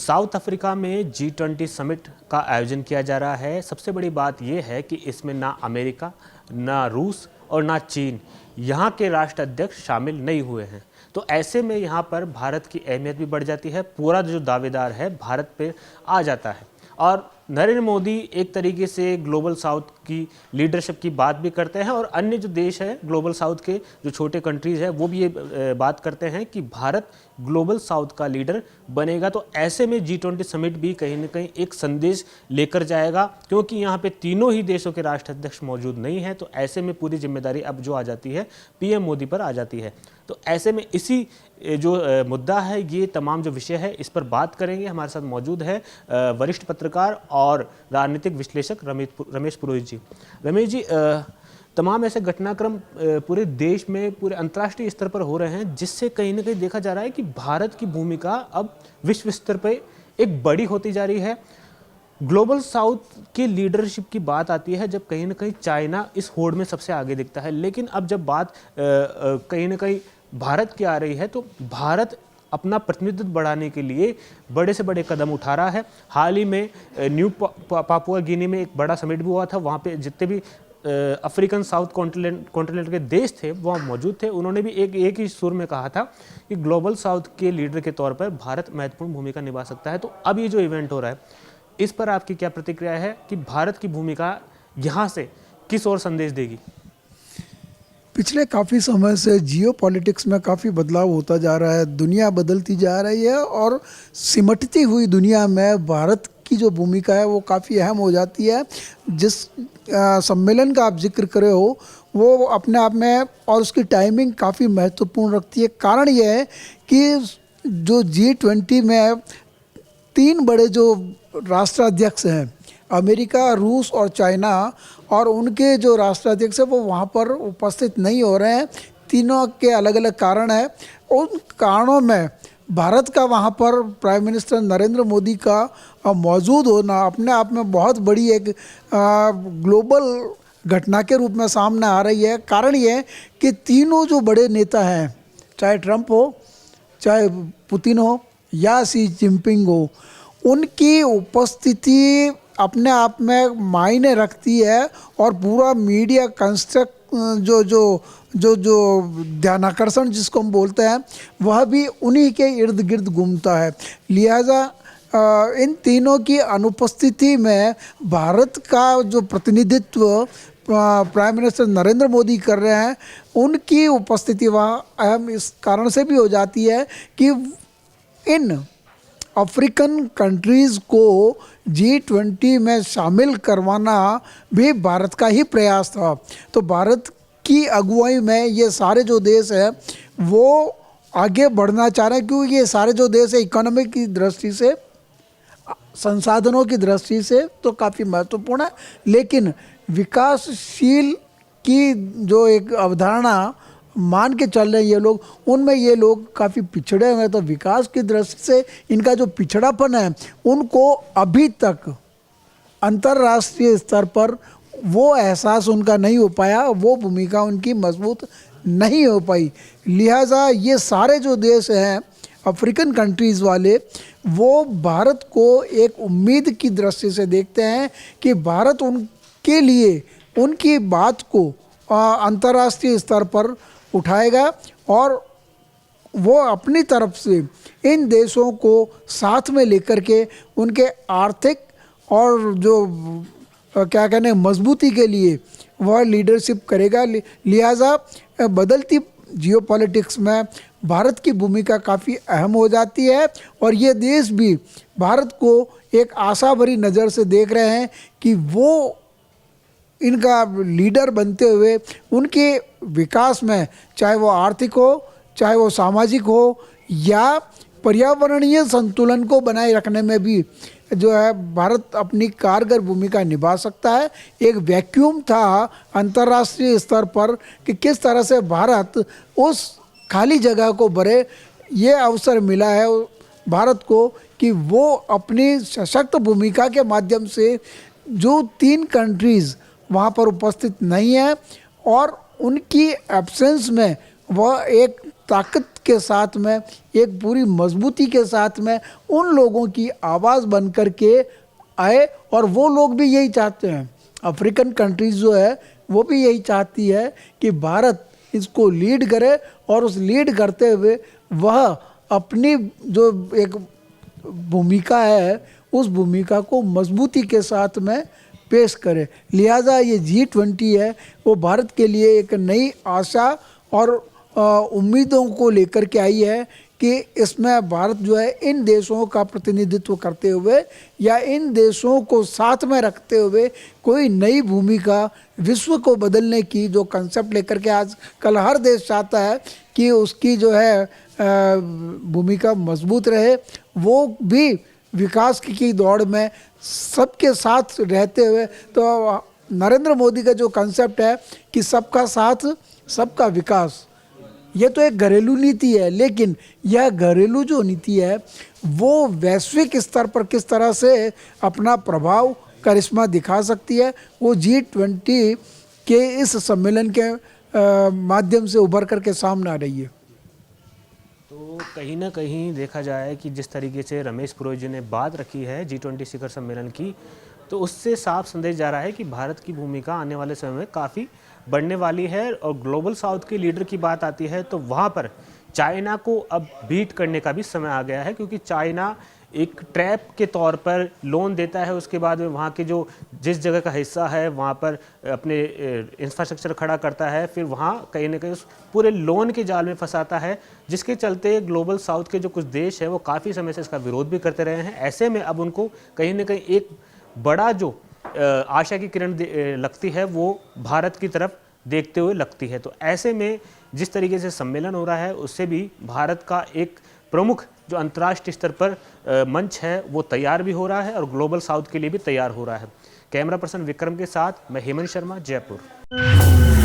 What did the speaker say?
South Africa में G20 summit का आयोजन किया जा रहा है। सबसे बड़ी बात यह है कि इसमें ना अमेरिका, ना रूस और ना चीन यहाँ के राष्ट्राध्यक्ष शामिल नहीं हुए हैं। तो ऐसे में यहाँ पर भारत की अहमियत भी बढ़ जाती है। पूरा जो दावेदार है भारत पे आ जाता है और नरेंद्र मोदी एक तरीके से ग्लोबल साउथ की लीडरशिप की बात भी करते हैं और अन्य जो देश है ग्लोबल साउथ के जो छोटे कंट्रीज़ है वो भी ये बात करते हैं कि भारत ग्लोबल साउथ का लीडर बनेगा। तो ऐसे में G20 समिट भी कहीं ना कहीं एक संदेश लेकर जाएगा, क्योंकि यहाँ पे तीनों ही देशों के राष्ट्राध्यक्ष मौजूद नहीं हैं। तो ऐसे में पूरी जिम्मेदारी अब जो आ जाती है PM मोदी पर आ जाती है। तो ऐसे में इसी जो मुद्दा है, ये तमाम जो विषय है, इस पर बात करेंगे। हमारे साथ मौजूद है वरिष्ठ पत्रकार और राजनीतिक विश्लेषक रमेश पुरोहित जी। रमेश जी, तमाम ऐसे घटनाक्रम पूरे देश में, पूरे अंतर्राष्ट्रीय स्तर पर हो रहे हैं, जिससे कहीं ना कहीं देखा जा रहा है कि भारत की भूमिका अब विश्व स्तर पर एक बड़ी होती जा रही है। ग्लोबल साउथ की लीडरशिप की बात आती है जब कहीं ना कहीं चाइना इस होड़ में सबसे आगे दिखता है, लेकिन अब जब बात कहीं ना कहीं भारत की आ रही है तो भारत अपना प्रतिनिधित्व बढ़ाने के लिए बड़े से बड़े कदम उठा रहा है। हाल ही में न्यू पापुआ गिनी में एक बड़ा समिट भी हुआ था। वहाँ पे जितने भी अफ्रीकन साउथ कॉन्टिनेंट के देश थे वहाँ मौजूद थे। उन्होंने भी एक ही सुर में कहा था कि ग्लोबल साउथ के लीडर के तौर पर भारत महत्वपूर्ण भूमिका निभा सकता है। तो अब ये जो इवेंट हो रहा है, इस पर आपकी क्या प्रतिक्रिया है कि भारत की भूमिका यहाँ से किस ओर संदेश देगी? पिछले काफ़ी समय से जियोपॉलिटिक्स में काफ़ी बदलाव होता जा रहा है, दुनिया बदलती जा रही है और सिमटती हुई दुनिया में भारत की जो भूमिका है वो काफ़ी अहम हो जाती है। जिस सम्मेलन का आप जिक्र करे हो वो अपने आप में और उसकी टाइमिंग काफ़ी महत्वपूर्ण रखती है। कारण ये है कि जो G20 में 3 बड़े जो राष्ट्राध्यक्ष हैं, अमेरिका, रूस और चाइना, और उनके जो राष्ट्राध्यक्ष है वो वहाँ पर उपस्थित नहीं हो रहे हैं। तीनों के अलग अलग कारण हैं। उन कारणों में भारत का वहाँ पर प्राइम मिनिस्टर नरेंद्र मोदी का मौजूद होना अपने आप में बहुत बड़ी एक ग्लोबल घटना के रूप में सामने आ रही है। कारण ये है कि तीनों जो बड़े नेता हैं, चाहे ट्रंप हो, चाहे पुतिन हो या शी जिनपिंग हो, उनकी उपस्थिति अपने आप में मायने रखती है और पूरा मीडिया कंस्ट्रक्ट जो ध्यानाकर्षण जिसको हम बोलते हैं वह भी उन्हीं के इर्द गिर्द घूमता है। लिहाजा इन तीनों की अनुपस्थिति में भारत का जो प्रतिनिधित्व प्राइम मिनिस्टर नरेंद्र मोदी कर रहे हैं, उनकी उपस्थिति वहाँ अहम इस कारण से भी हो जाती है कि इन अफ्रीकन कंट्रीज़ को G20 में शामिल करवाना भी भारत का ही प्रयास था। तो भारत की अगुवाई में ये सारे जो देश हैं वो आगे बढ़ना चाह रहे हैं, क्योंकि ये सारे जो देश है इकोनॉमी की दृष्टि से, संसाधनों की दृष्टि से तो काफ़ी महत्वपूर्ण है, लेकिन विकासशील की जो एक अवधारणा मान के चल रहे हैं ये लोग, उनमें ये लोग काफ़ी पिछड़े हुए हैं। तो विकास की दृष्टि से इनका जो पिछड़ापन है उनको अभी तक अंतर्राष्ट्रीय स्तर पर वो एहसास उनका नहीं हो पाया, वो भूमिका उनकी मजबूत नहीं हो पाई। लिहाजा ये सारे जो देश हैं अफ्रीकन कंट्रीज़ वाले, वो भारत को एक उम्मीद की दृष्टि से देखते हैं कि भारत उनके लिए उनकी बात को अंतर्राष्ट्रीय स्तर पर उठाएगा और वो अपनी तरफ से इन देशों को साथ में लेकर के उनके आर्थिक और जो क्या कहने मजबूती के लिए वह लीडरशिप करेगा। लिहाजा बदलती जियोपॉलिटिक्स में भारत की भूमिका काफ़ी अहम हो जाती है और ये देश भी भारत को एक आशा भरी नज़र से देख रहे हैं कि वो इनका लीडर बनते हुए उनके विकास में, चाहे वो आर्थिक हो, चाहे वो सामाजिक हो, या पर्यावरणीय संतुलन को बनाए रखने में भी जो है भारत अपनी कारगर भूमिका निभा सकता है। एक वैक्यूम था अंतर्राष्ट्रीय स्तर पर कि किस तरह से भारत उस खाली जगह को भरे। ये अवसर मिला है भारत को कि वो अपनी सशक्त भूमिका के माध्यम से जो 3 कंट्रीज़ वहाँ पर उपस्थित नहीं है और उनकी एब्सेंस में वह एक ताकत के साथ में, एक पूरी मजबूती के साथ में उन लोगों की आवाज़ बन कर के आए। और वो लोग भी यही चाहते हैं, अफ्रीकन कंट्रीज़ जो है वो भी यही चाहती है कि भारत इसको लीड करे, और उस लीड करते हुए वह अपनी जो एक भूमिका है उस भूमिका को मजबूती के साथ में पेश करे। लिहाजा ये G20 है वो भारत के लिए एक नई आशा और उम्मीदों को लेकर के आई है कि इसमें भारत जो है इन देशों का प्रतिनिधित्व करते हुए या इन देशों को साथ में रखते हुए कोई नई भूमिका विश्व को बदलने की जो कंसेप्ट लेकर के आज कल हर देश चाहता है कि उसकी जो है भूमिका मजबूत रहे, वो भी विकास की दौड़ में सबके साथ रहते हुए। तो नरेंद्र मोदी का जो कंसेप्ट है कि सबका साथ सबका विकास, ये तो एक घरेलू नीति है, लेकिन यह घरेलू जो नीति है वो वैश्विक स्तर पर किस तरह से अपना प्रभाव करिश्मा दिखा सकती है, वो G20 के इस सम्मेलन के माध्यम से उभर करके सामने आ रही है। तो कहीं ना कहीं देखा जाए कि जिस तरीके से रमेश पुरोहित जी ने बात रखी है G20 शिखर सम्मेलन की, तो उससे साफ संदेश जा रहा है कि भारत की भूमिका आने वाले समय में काफ़ी बढ़ने वाली है। और ग्लोबल साउथ के लीडर की बात आती है तो वहाँ पर चाइना को अब बीट करने का भी समय आ गया है, क्योंकि चाइना एक ट्रैप के तौर पर लोन देता है, उसके बाद में वहाँ के जो जिस जगह का हिस्सा है वहाँ पर अपने इंफ्रास्ट्रक्चर खड़ा करता है, फिर वहाँ कहीं ना कहीं उस पूरे लोन के जाल में फंसाता है, जिसके चलते ग्लोबल साउथ के जो कुछ देश हैं वो काफ़ी समय से इसका विरोध भी करते रहे हैं। ऐसे में अब उनको कहीं ना कहीं एक बड़ा जो आशा की किरण लगती है वो भारत की तरफ देखते हुए लगती है। तो ऐसे में जिस तरीके से सम्मेलन हो रहा है उससे भी भारत का एक प्रमुख जो अंतर्राष्ट्रीय स्तर पर मंच है वो तैयार भी हो रहा है और ग्लोबल साउथ के लिए भी तैयार हो रहा है। कैमरा पर्सन विक्रम के साथ मैं हेमंत शर्मा, जयपुर।